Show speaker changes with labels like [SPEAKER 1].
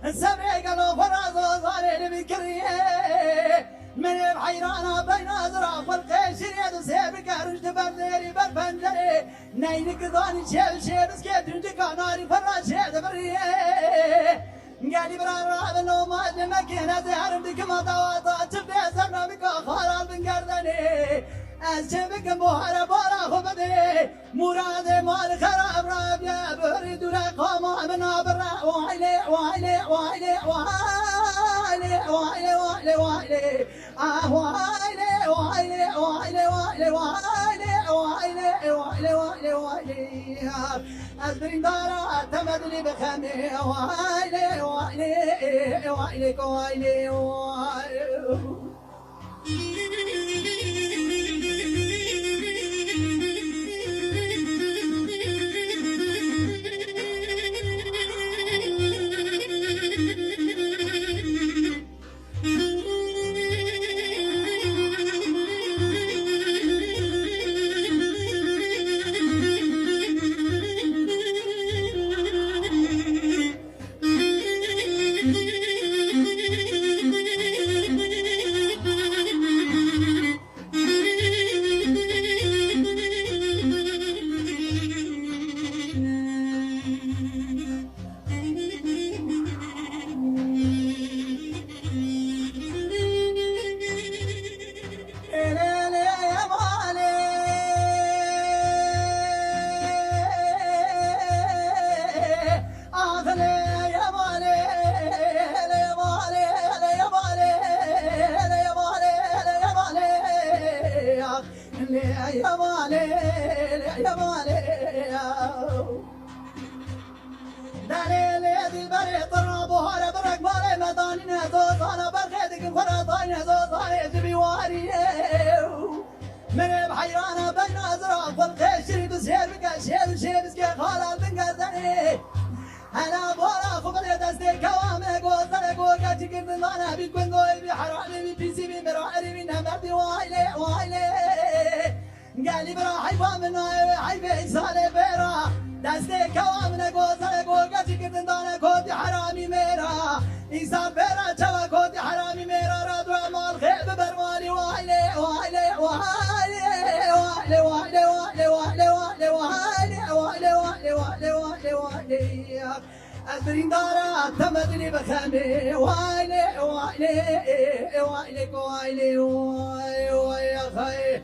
[SPEAKER 1] السبع قالوا فرازو صاري بكريه من بحيرانا بين أزرق والقيش يد سيبك رشد برديري بالفنجري نينك ضاني شيل شيل سكيت رجك ناري فراش شيل بريه قالي برا راب النومات مكينة زهر بدك ما طواطا تبدي سرنا بك خارال بن قردني أسجبك مهر بارا خبدي مراد مال خراب راب يا بريد لقوم من أبرا وعلي وعلي وعلي وعلي وعلي وعلي وعلي وعلي وعلي وعلي وعلي وعلي وعلي وعلي وعلي أسبرين دارا تمدني بخمي وعلي وعلي وعلي وعلي وعلي يا مالي يا مالي دليل يدي بري طرابو هلا برك مالي مداني نزوز انا برخيتك فرطاني نزوز علي جبي واري من بحيرانا بين ازرق والقشري بسير بك شيل شيل بسكي خالد بن قردني انا بورا خبر دستي كوامي قوزر قوكاتي كنت انا بيكون قوي بحرامي بيسي بمراحري من همردي وايلي وايلي قالي برا حيفا من حيفي إنساني بيرا دستي كوامنا قوزر قوكاتي كنت انا كودي حرامي ميرا إنسان بيرا جوا كودي حرامي ميرا رادوا مال خيب برماني وايلي وايلي وايلي وايلي وايلي وايلي وايلي وايلي وايلي وايلي وايلي وايلي وايلي أسبرين دارا تمدني بخمي وايلي وايلي وايلي وايلي وايلي وايلي